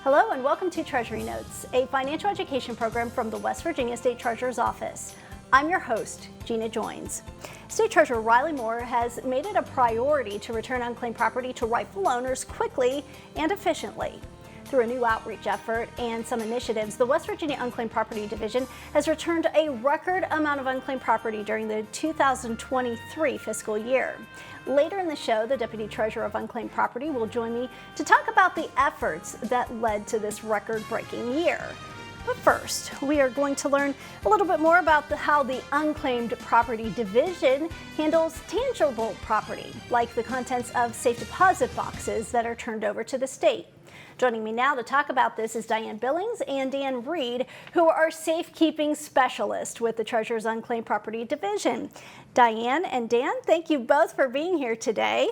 Hello and welcome to Treasury Notes, a financial education program from the West Virginia State Treasurer's Office. I'm your host, Gina Joins. State Treasurer Riley Moore has made it a priority to return unclaimed property to rightful owners quickly and efficiently. Through a new outreach effort and some initiatives, the West Virginia Unclaimed Property Division has returned a record amount of unclaimed property during the 2023 fiscal year. Later in the show, the Deputy Treasurer of Unclaimed Property will join me to talk about the efforts that led to this record-breaking year. But first, we are going to learn a little bit more about how the Unclaimed Property Division handles tangible property, like the contents of safe deposit boxes that are turned over to the state. Joining me now to talk about this is Diane Billings and Dan Reed, who are safekeeping specialists with the Treasurer's Unclaimed Property Division. Diane and Dan, thank you both for being here today.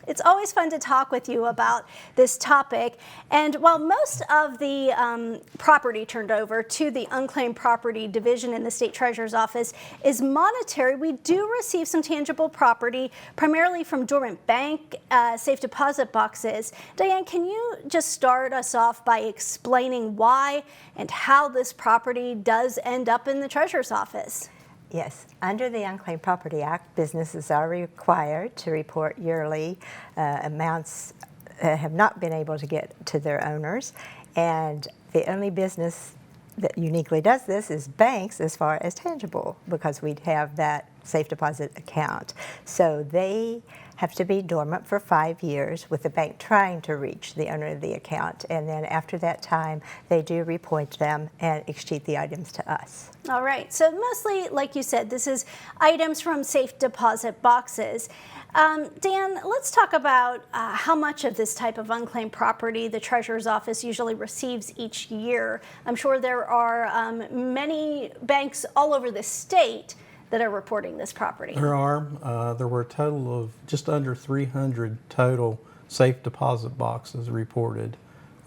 It's always fun to talk with you about this topic. And while most of the property turned over to the Unclaimed Property Division in the State Treasurer's Office is monetary, we do receive some tangible property, primarily from dormant bank safe deposit boxes. Diane, can you just start us off by explaining why and how this property does end up in the Treasurer's Office? Yes. Under the Unclaimed Property Act, businesses are required to report yearly amounts that have not been able to get to their owners. And the only business that uniquely does this is banks as far as tangible, because we'd have that safe deposit account. So they have to be dormant for 5 years with the bank trying to reach the owner of the account. And then after that time, they do report them and exchange the items to us. All right. So mostly, like you said, this is items from safe deposit boxes. Dan, let's talk about how much of this type of unclaimed property the Treasurer's Office usually receives each year. I'm sure there are many banks all over the state that are reporting this property. There are. There were a total of just under 300 total safe deposit boxes reported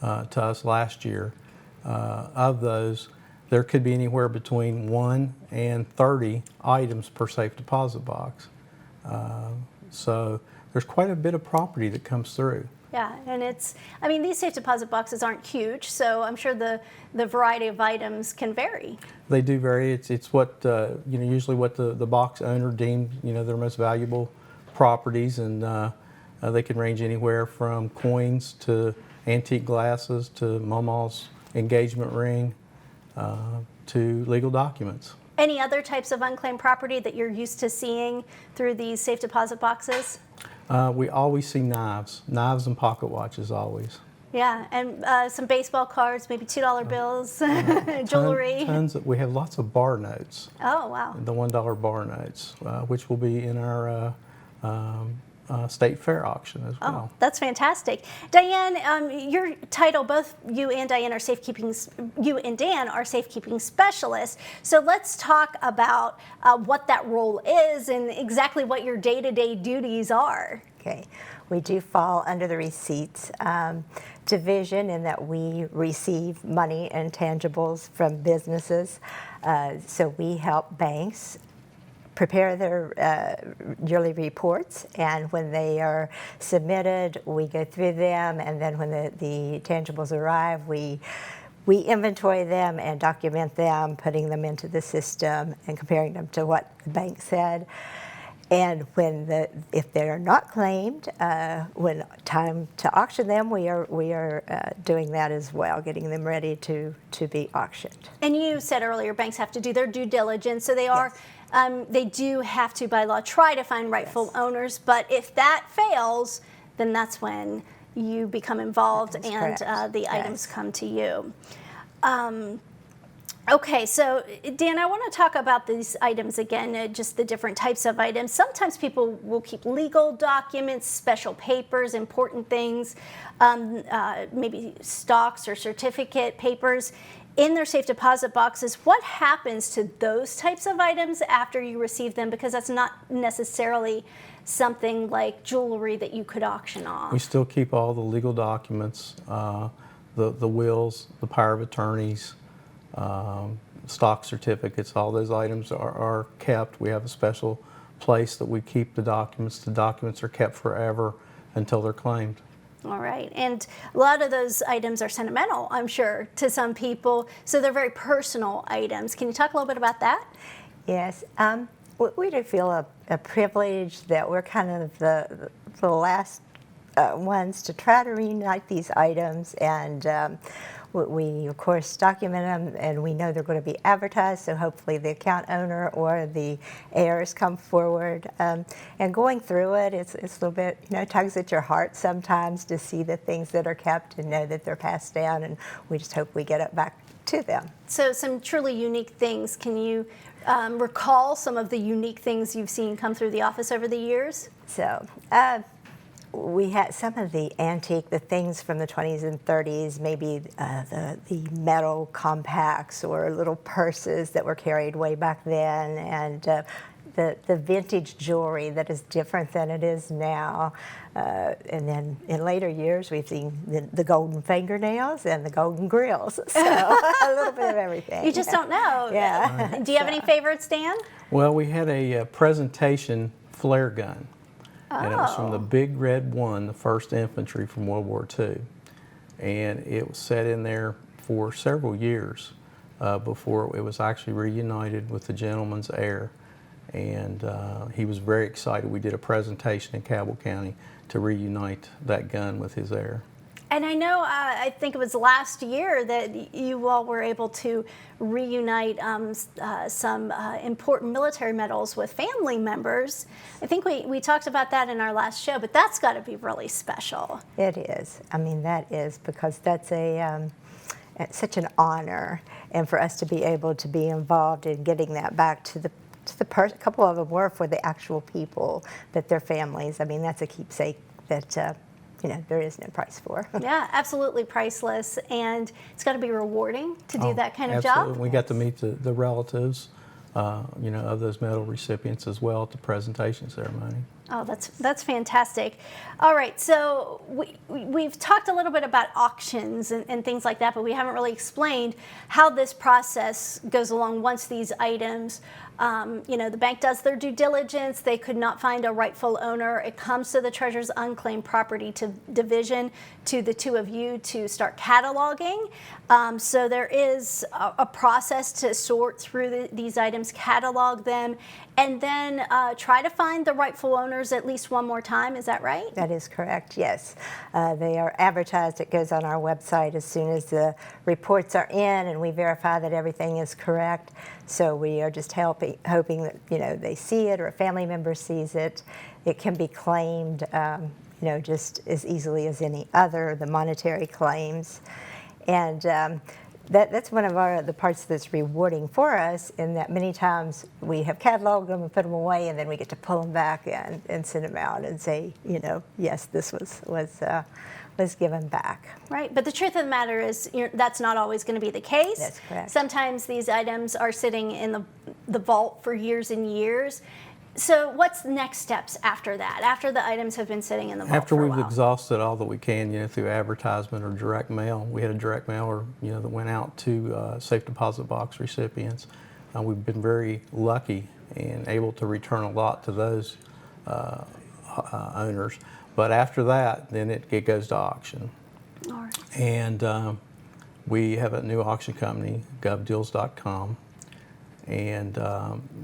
to us last year. Of those, there could be anywhere between 1 and 30 items per safe deposit box. So there's quite a bit of property that comes through. Yeah, and these safe deposit boxes aren't huge, so I'm sure the variety of items can vary. They do vary. It's what, usually what the box owner deemed, their most valuable properties, and they can range anywhere from coins to antique glasses to Mama's engagement ring to legal documents. Any other types of unclaimed property that you're used to seeing through these safe deposit boxes? We always see knives and pocket watches always. Yeah, and some baseball cards, maybe $2 bills, jewelry. We have lots of bar notes. Oh, wow. The $1 bar notes, which will be in our state fair auction as well. Oh, that's fantastic. Diane, your title, both you and Dan are safekeeping specialists. So let's talk about what that role is and exactly what your day-to-day duties are. Okay. We do fall under the receipts division in that we receive money and tangibles from businesses. So we help banks prepare their yearly reports, and when they are submitted, we go through them, and then when the tangibles arrive, we inventory them and document them, putting them into the system and comparing them to what the bank said. And if they are not claimed, when time to auction them, we are doing that as well, getting them ready to be auctioned. And you said earlier, banks have to do their due diligence, so they are. Yes. They do have to, by law, try to find rightful owners. But if that fails, then that's when you become involved and the items come to you. Okay, so Dan, I want to talk about these items again, just the different types of items. Sometimes people will keep legal documents, special papers, important things, maybe stocks or certificate papers in their safe deposit boxes. What happens to those types of items after you receive them? Because that's not necessarily something like jewelry that you could auction off. We still keep all the legal documents, the wills, the power of attorneys, stock certificates. All those items are kept. We have a special place that we keep the documents. The documents are kept forever until they're claimed. All right. And a lot of those items are sentimental, I'm sure, to some people. So they're very personal items. Can you talk a little bit about that? Yes. We do feel a privilege that we're kind of the last ones to try to reunite these items, and we of course document them, and we know they're going to be advertised, so hopefully the account owner or the heirs come forward. And going through it, it's a little bit, tugs at your heart sometimes to see the things that are kept and know that they're passed down, and we just hope we get it back to them. So some truly unique things. Can you recall some of the unique things you've seen come through the office over the years? So we had some of the antique, the things from the 20s and 30s, maybe the metal compacts or little purses that were carried way back then, and the vintage jewelry that is different than it is now. And then in later years, we've seen the golden fingernails and the golden grills. So a little bit of everything. You just don't know. Yeah. Do you have any favorites, Dan? Well, we had a presentation flare gun. And it was from the Big Red One, the 1st Infantry from World War II. And it was set in there for several years before it was actually reunited with the gentleman's heir. And he was very excited. We did a presentation in Cabell County to reunite that gun with his heir. And I know, I think it was last year that you all were able to reunite some important military medals with family members. I think we talked about that in our last show, but that's got to be really special. It is. I mean, that is, because that's it's such an honor, and for us to be able to be involved in getting that back to the person. A couple of them were for the actual people, but their families. I mean, that's a keepsake that there is no price for. Yeah, absolutely priceless, and it's got to be rewarding to do that kind of absolutely. job. We got to meet the relatives, of those medal recipients as well at the presentation ceremony. Oh, that's fantastic. All right, so we've talked a little bit about auctions and things like that, but we haven't really explained how this process goes along once these items, the bank does their due diligence, they could not find a rightful owner, it comes to the Treasurer's Unclaimed Property Division, to the two of you to start cataloging. So there is a process to sort through these items, catalog them, and then try to find the rightful owners at least one more time. Is that right? That is correct, yes. They are advertised. It goes on our website as soon as the reports are in, and we verify that everything is correct. So we are just hoping that they see it or a family member sees it. It can be claimed just as easily as any other, the monetary claims. And that's one of the parts that's rewarding for us, in that many times we have cataloged them and put them away, and then we get to pull them back and send them out and say, yes, this was given back. Right, but the truth of the matter is that's not always going to be the case. That's correct. Sometimes these items are sitting in the vault for years and years. So what's the next steps after that, after the items have been sitting in the vault After for a we've while? exhausted all that we can, through advertisement or direct mail. We had a direct mailer, that went out to safe deposit box recipients. We've been very lucky and able to return a lot to those owners. But after that, then it goes to auction. All right. And we have a new auction company, govdeals.com. And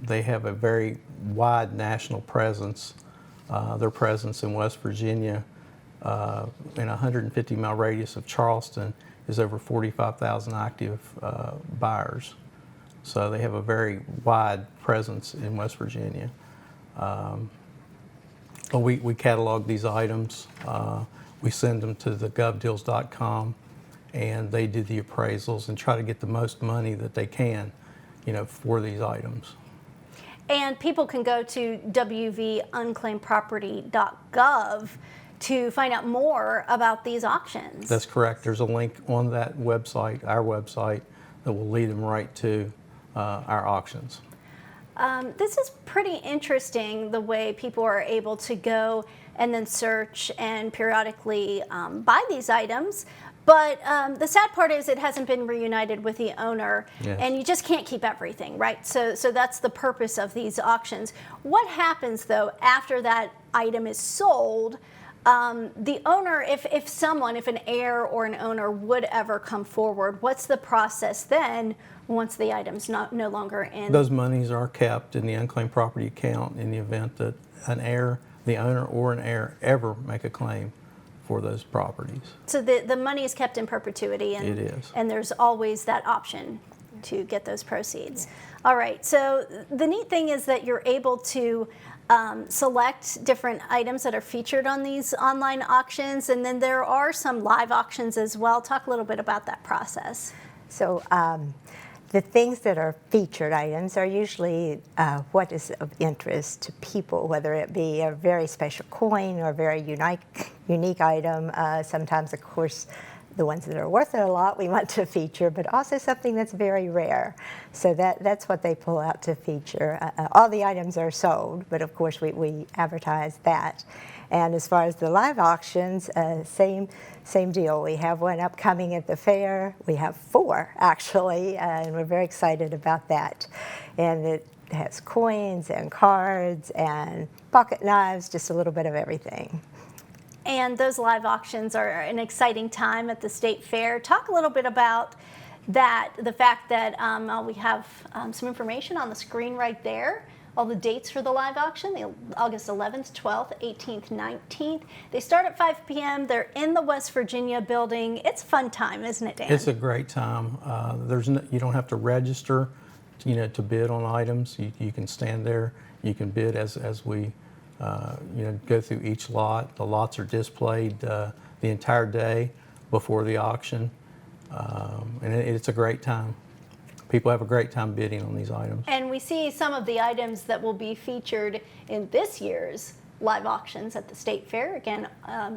they have a very wide national presence. Their presence in West Virginia, in a 150-mile radius of Charleston, is over 45,000 active buyers. So they have a very wide presence in West Virginia. But we catalog these items. We send them to the govdeals.com, and they do the appraisals and try to get the most money that they can, for these items. And people can go to wvunclaimedproperty.gov to find out more about these auctions. That's correct. There's a link on that website, our website, that will lead them right to our auctions. This is pretty interesting, the way people are able to go and then search and periodically buy these items. But the sad part is it hasn't been reunited with the owner, Yes. and you just can't keep everything, right? So that's the purpose of these auctions. What happens, though, after that item is sold? The owner, if an heir or an owner would ever come forward, what's the process then once the item's no longer in? Those monies are kept in the unclaimed property account in the event that an heir, the owner or an heir ever make a claim for those properties. So the money is kept in perpetuity, and It is. And there's always that option to get those proceeds. All right, so the neat thing is that you're able to select different items that are featured on these online auctions, and then there are some live auctions as well. Talk a little bit about that process. So the things that are featured items are usually what is of interest to people, whether it be a very special coin or a very unique item. Sometimes, of course, the ones that are worth a lot we want to feature, but also something that's very rare. So that's what they pull out to feature. All the items are sold, but of course we advertise that. And as far as the live auctions, same deal. We have one upcoming at the fair. We have 4 actually, and we're very excited about that. And it has coins and cards and pocket knives, just a little bit of everything. And those live auctions are an exciting time at the state fair. Talk a little bit about that, the fact that we have some information on the screen right there. All the dates for the live auction, the August 11th, 12th, 18th, 19th. They start at 5 p.m. They're in the West Virginia building. It's a fun time, isn't it, Dan? It's a great time. You don't have to register, to bid on items. You can stand there. You can bid as we go through each lot. The lots are displayed the entire day before the auction, and it's a great time. People have a great time bidding on these items. And we see some of the items that will be featured in this year's live auctions at the State Fair, again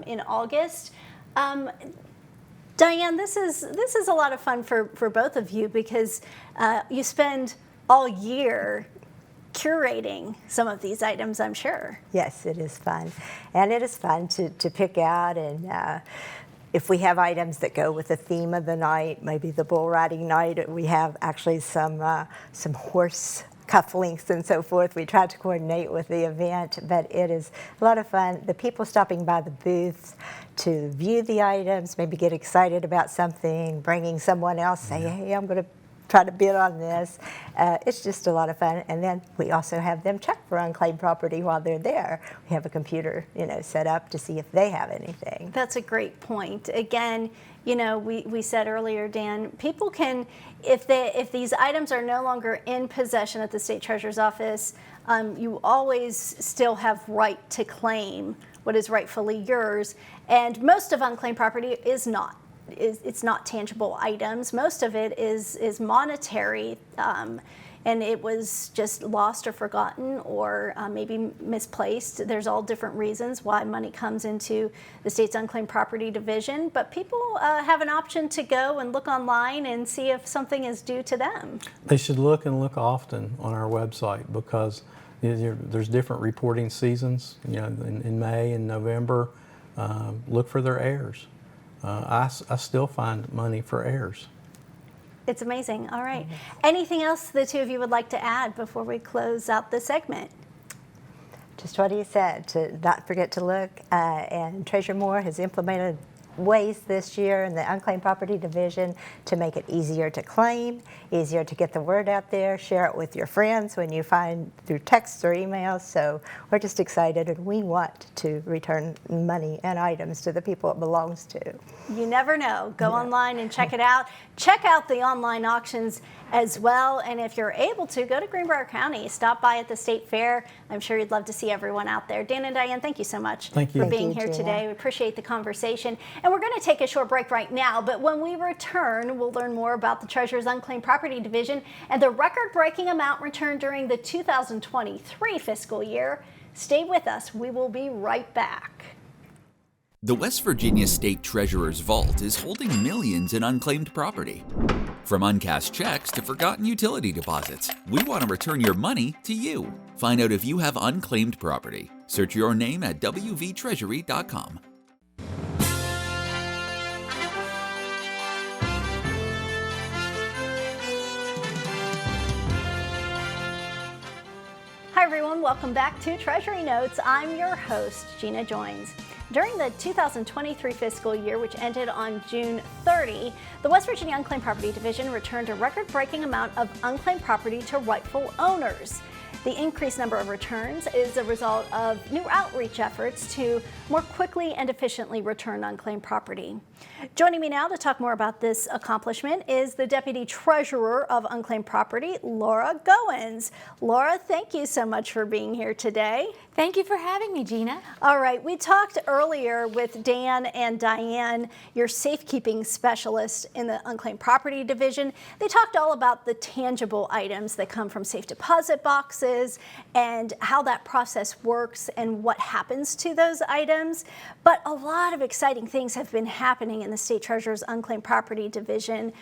in August. Diane, this is a lot of fun for both of you because you spend all year curating some of these items, I'm sure. Yes, it is fun. And it is fun to pick out, and if we have items that go with the theme of the night, maybe the bull riding night, we have actually some horse cufflinks and so forth. We try to coordinate with the event, but it is a lot of fun. The people stopping by the booths to view the items, maybe get excited about something, bringing someone else, say, hey, I'm going to try to bid on this. It's just a lot of fun. And then we also have them check for unclaimed property while they're there. We have a computer, set up to see if they have anything. That's a great point. Again, we said earlier, Dan, people can, if these items are no longer in possession at the State Treasurer's Office, you always still have right to claim what is rightfully yours. And most of unclaimed property is not. It's not tangible items. Most of it is monetary, and it was just lost or forgotten or maybe misplaced. There's all different reasons why money comes into the state's unclaimed property division, but people have an option to go and look online and see if something is due to them. They should look often on our website because there's different reporting seasons. In May and November, look for their heirs. I still find money for heirs. It's amazing. All right. Anything else the two of you would like to add before we close out the segment? Just what he said, to not forget to look. And Treasurer Moore has implemented ways this year in the Unclaimed Property Division to make it easier to claim, easier to get the word out there, share it with your friends when you find through texts or emails. So we're just excited, and we want to return money and items to the people it belongs to. You never know. Go online and check it out. Check out the online auctions as well. And if you're able to, go to Greenbrier County. Stop by at the State Fair. I'm sure you'd love to see everyone out there. Dan and Diane, thank you so much for being here today. We appreciate the conversation. And we're going to take a short break right now. But when we return, we'll learn more about the Treasurer's Unclaimed Property Division and the record-breaking amount returned during the 2023 fiscal year. Stay with us. We will be right back. The West Virginia State Treasurer's Vault is holding millions in unclaimed property. From uncashed checks to forgotten utility deposits, we want to return your money to you. Find out if you have unclaimed property. Search your name at wvtreasury.com. Hi everyone, welcome back to Treasury Notes. I'm your host, Gina Joins. During the 2023 fiscal year, which ended on June 30, the West Virginia Unclaimed Property Division returned a record-breaking amount of unclaimed property to rightful owners. The increased number of returns is a result of new outreach efforts to more quickly and efficiently return unclaimed property. Joining me now to talk more about this accomplishment is the Deputy Treasurer of Unclaimed Property, Laura Goins. Laura, thank you so much for being here today. Thank you for having me, Gina. All right, we talked earlier with Dan and Diane, your safekeeping specialist in the Unclaimed Property Division. They talked all about the tangible items that come from safe deposit boxes and how that process works and what happens to those items. But a lot of exciting things have been happening in the State Treasurer's Unclaimed Property Division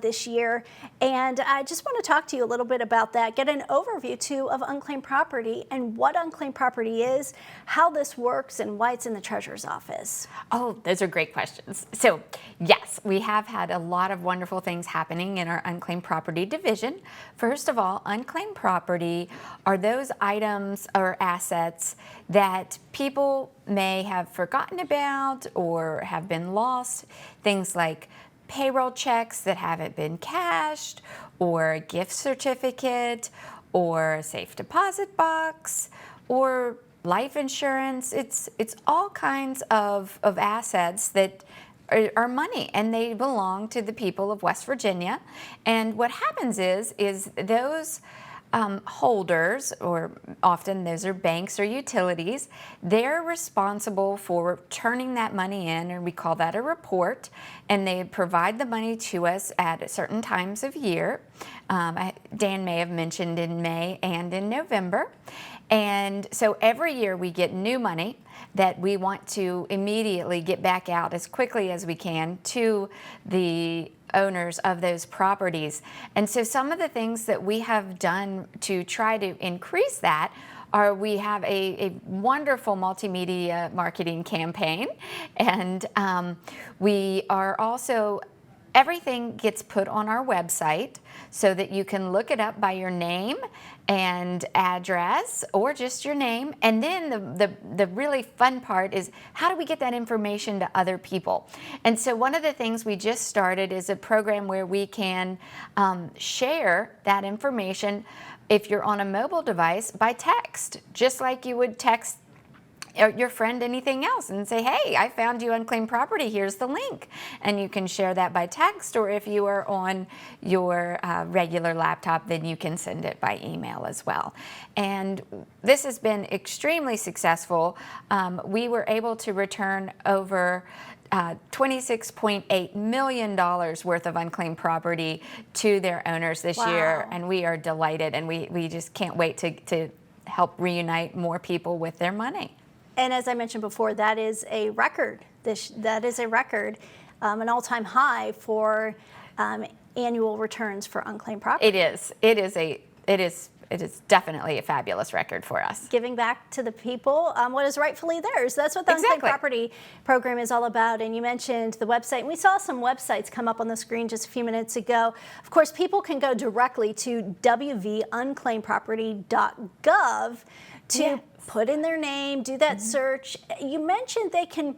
this year. And I just want to talk to you a little bit about that, get an overview too of unclaimed property and what unclaimed property is, how this works, and why it's in the Treasurer's office. Oh, those are great questions. So yes, we have had a lot of wonderful things happening in our Unclaimed Property Division. First of all, unclaimed property are those items or assets that people may have forgotten about or have been lost. Things like payroll checks that haven't been cashed, or a gift certificate, or a safe deposit box, or life insurance. It's all kinds of assets that are money, and they belong to the people of West Virginia. And what happens is those holders, or often those are banks or utilities, they're responsible for turning that money in, and we call that a report, and they provide the money to us at certain times of year. Dan may have mentioned in May and in November. And so every year we get new money that we want to immediately get back out as quickly as we can to the owners of those properties. And so some of the things that we have done to try to increase that are, we have a wonderful multimedia marketing campaign, and we are also, everything gets put on our website so that you can look it up by your name and address, or just your name. And then the really fun part is, how do we get that information to other people? And so one of the things we just started is a program where we can share that information, if you're on a mobile device, by text, just like you would text your friend anything else and say, hey, I found you unclaimed property, here's the link. And you can share that by text, or if you are on your regular laptop, then you can send it by email as well. And this has been extremely successful. We were able to return over $26.8 million worth of unclaimed property to their owners this year, and we are delighted, and we just can't wait to help reunite more people with their money. And as I mentioned before, that is a record. That is a record, an all-time high for annual returns for unclaimed property. It is definitely a fabulous record for us. Giving back to the people what is rightfully theirs. That's what the Unclaimed Property Program is all about. And you mentioned the website. And we saw some websites come up on the screen just a few minutes ago. Of course, people can go directly to wvunclaimedproperty.gov to put in their name, do that search. You mentioned they can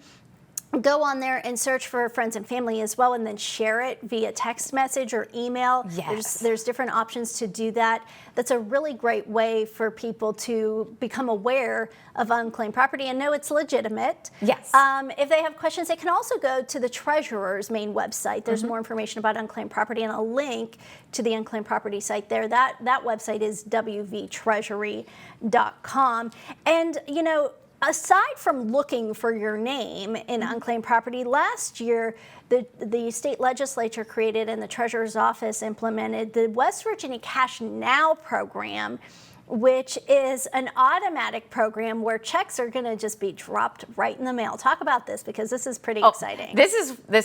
go on there and search for friends and family as well, and then share it via text message or email. Yes. There's different options to do that. That's a really great way for people to become aware of unclaimed property and know it's legitimate. Yes. If they have questions, they can also go to the Treasurer's main website. There's more information about unclaimed property and a link to the unclaimed property site there. That website is wvtreasury.com. And, you know, aside from looking for your name in unclaimed property, last year the state legislature created and the Treasurer's office implemented the West Virginia Cash Now program, which is an automatic program where checks are going to just be dropped right in the mail. Talk about this, because this is pretty exciting. This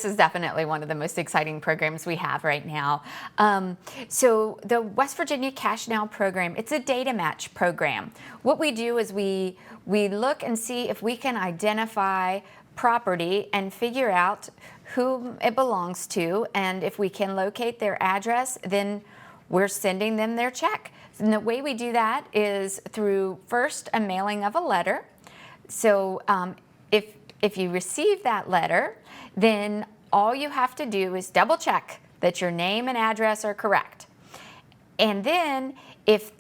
is definitely one of the most exciting programs we have right now. So the West Virginia Cash Now program, it's a data match program. What we do is we look and see if we can identify property and figure out who it belongs to, and if we can locate their address, then we're sending them their check. And the way we do that is through first a mailing of a letter. So if if you receive that letter, then all you have to do is double check that your name and address are correct. And then if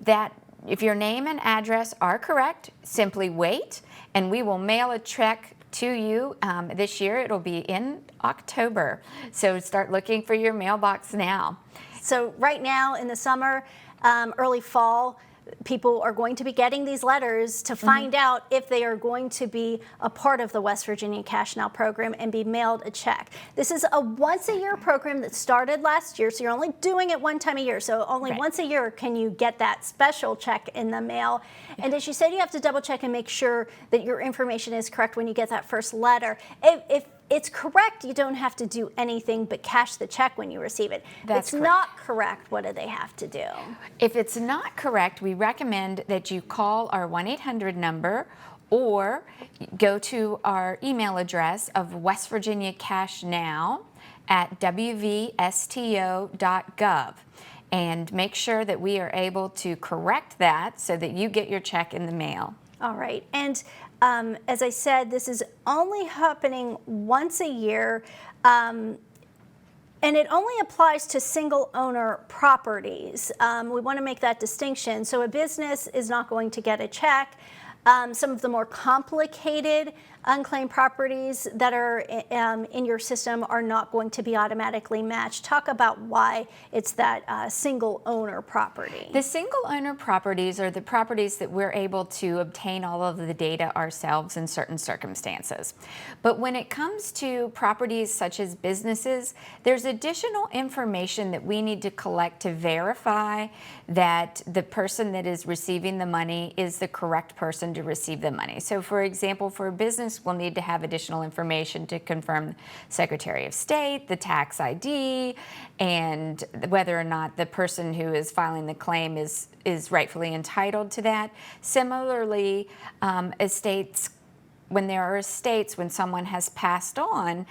your name and address are correct, simply wait and we will mail a check to you. This year it'll be in October. So start looking for your mailbox now. So right now in the summer, early fall, people are going to be getting these letters to find out if they are going to be a part of the West Virginia Cash Now program and be mailed a check. This is a once-a-year program that started last year, so you're only doing it one time a year. So only once a year can you get that special check in the mail. And as you said, you have to double check and make sure that your information is correct when you get that first letter. If it's correct, you don't have to do anything but cash the check when you receive it. If it's not correct, what do they have to do? If it's not correct, we recommend that you call our 1-800 number or go to our email address of West Virginia Cash Now at wvsto.gov and make sure that we are able to correct that so that you get your check in the mail. All right. And as I said, this is only happening once a year, and it only applies to single owner properties. We want to make that distinction. So a business is not going to get a check. Some of the more complicated unclaimed properties that are in your system are not going to be automatically matched. Talk about why it's that single owner property. The single owner properties are the properties that we're able to obtain all of the data ourselves in certain circumstances. But when it comes to properties such as businesses, there's additional information that we need to collect to verify that the person that is receiving the money is the correct person to receive the money. So for example, for a business, we'll need to have additional information to confirm Secretary of State, the tax ID, and whether or not the person who is filing the claim is rightfully entitled to that. Similarly, estates, when there are estates, when someone has passed on,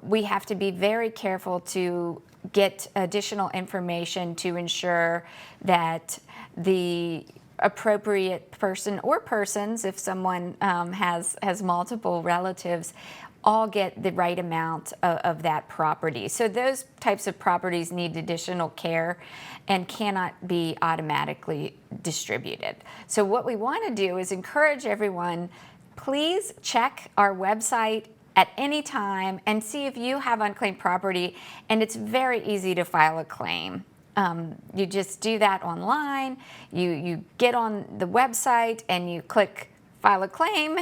we have to be very careful to get additional information to ensure that the appropriate person or persons, if someone has multiple relatives, all get the right amount of that property. So those types of properties need additional care and cannot be automatically distributed. So what we want to do is encourage everyone, please check our website at any time and see if you have unclaimed property, and it's very easy to file a claim. You just do that online, you get on the website and you click file a claim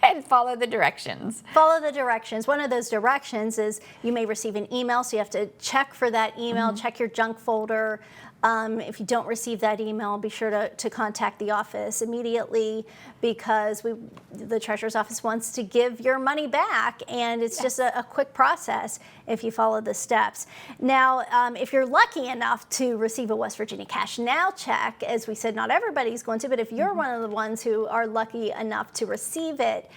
and follow the directions. Follow the directions. One of those directions is you may receive an email, so you have to check for that email, check your junk folder. If you don't receive that email, be sure to contact the office immediately, because the Treasurer's Office wants to give your money back, and it's just a quick process if you follow the steps. Now, if you're lucky enough to receive a West Virginia Cash Now check, as we said, not everybody's going to, but if you're one of the ones who are lucky enough to receive it,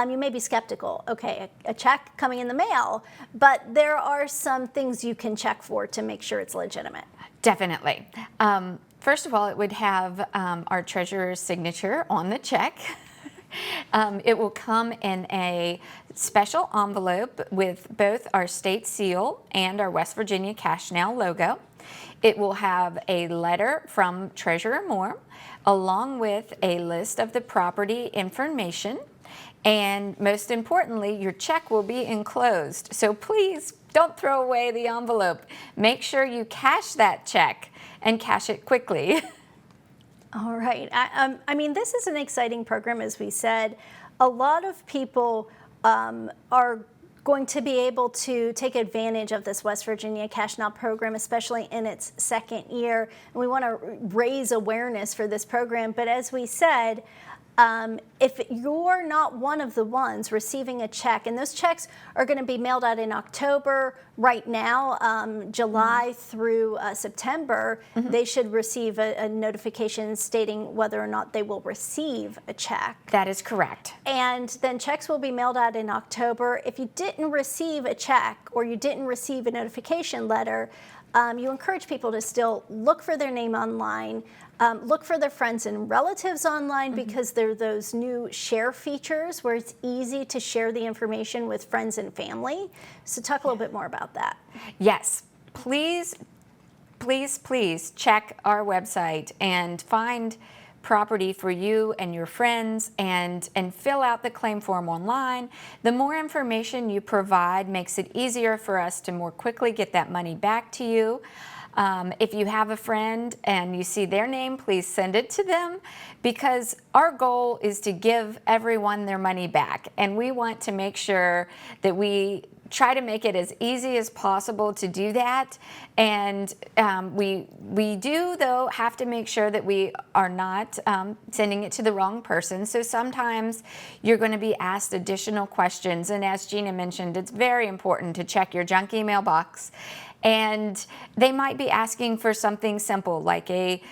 you may be skeptical. Okay, a check coming in the mail, but there are some things you can check for to make sure it's legitimate. Definitely. First of all, it would have our treasurer's signature on the check. It will come in a special envelope with both our state seal and our West Virginia Cash Now logo. It will have a letter from Treasurer Moore, along with a list of the property information. And most importantly, your check will be enclosed. So please don't throw away the envelope. Make sure you cash that check and cash it quickly. All right. I mean, this is an exciting program, as we said. A lot of people are going to be able to take advantage of this West Virginia Cash Now program, especially in its second year. And we want to raise awareness for this program. But as we said, if you're not one of the ones receiving a check, and those checks are going to be mailed out in October right now, July through September, they should receive a notification stating whether or not they will receive a check. That is correct. And then checks will be mailed out in October. If you didn't receive a check or you didn't receive a notification letter, you encourage people to still look for their name online, look for their friends and relatives online, because there are those new share features where it's easy to share the information with friends and family. So talk a little bit more about that. Yes, please check our website and find property for you and your friends, and fill out the claim form online. The more information you provide makes it easier for us to more quickly get that money back to you. If you have a friend and you see their name, please send it to them, because our goal is to give everyone their money back, and we want to make sure that we try to make it as easy as possible to do that. And we do, though, have to make sure that we are not sending it to the wrong person. So sometimes you're going to be asked additional questions. And as Gina mentioned, it's very important to check your junk email box. And they might be asking for something simple like a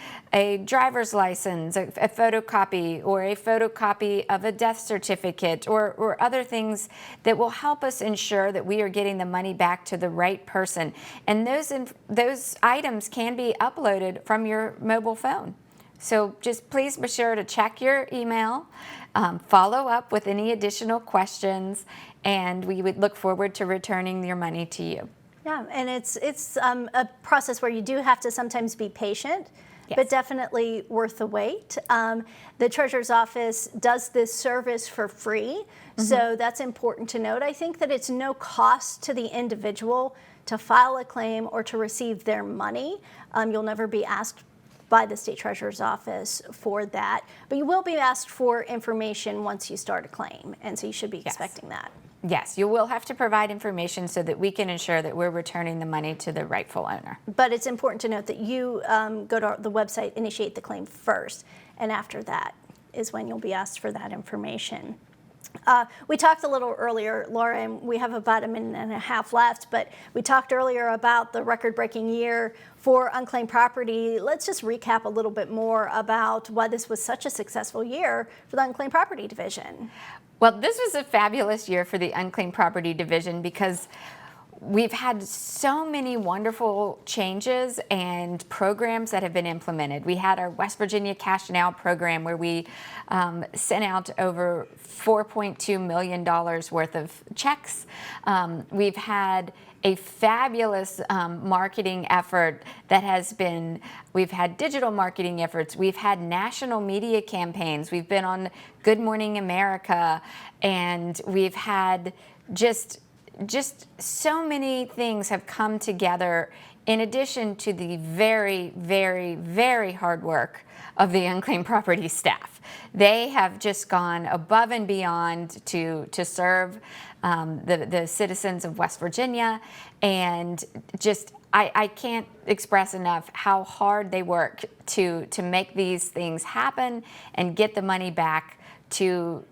driver's license, a photocopy, or a photocopy of a death certificate, or other things that will help us ensure that we are getting the money back to the right person. And those items can be uploaded from your mobile phone. So just please be sure to check your email, follow up with any additional questions, and we would look forward to returning your money to you. Yeah, and it's a process where you do have to sometimes be patient, Yes. but definitely worth the wait. The Treasurer's Office does this service for free, so that's important to note. I think that it's no cost to the individual to file a claim or to receive their money. You'll never be asked by the State Treasurer's Office for that, but you will be asked for information once you start a claim, and so you should be expecting that. Yes, you will have to provide information so that we can ensure that we're returning the money to the rightful owner. But it's important to note that you go to the website, initiate the claim first, and after that is when you'll be asked for that information. We talked a little earlier, Laura, and we have about a minute and a half left, but we talked earlier about the record-breaking year for unclaimed property. Let's just recap a little bit more about why this was such a successful year for the Unclaimed Property Division. Well, this was a fabulous year for the Unclaimed Property Division because we've had so many wonderful changes and programs that have been implemented. We had our West Virginia Cash Now program where we sent out over $4.2 million worth of checks. We've had a fabulous marketing effort that has been, we've had digital marketing efforts, we've had national media campaigns, we've been on Good Morning America, and we've had just so many things have come together in addition to the very, very, very hard work of the unclaimed property staff. They have just gone above and beyond to serve the citizens of West Virginia, and just I can't express enough how hard they work to make these things happen and get the money back to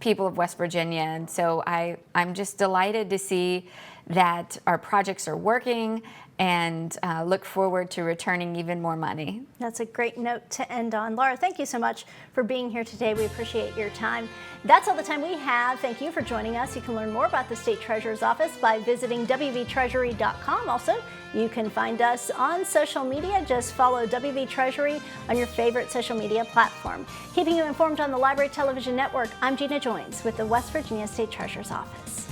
people of West Virginia. And so I'm just delighted to see that our projects are working, and look forward to returning even more money. That's a great note to end on. Laura, thank you so much for being here today. We appreciate your time. That's all the time we have. Thank you for joining us. You can learn more about the State Treasurer's Office by visiting wvtreasury.com. Also, you can find us on social media. Just follow WV Treasury on your favorite social media platform. Keeping you informed on the Library Television Network, I'm Gina Joins with the West Virginia State Treasurer's Office.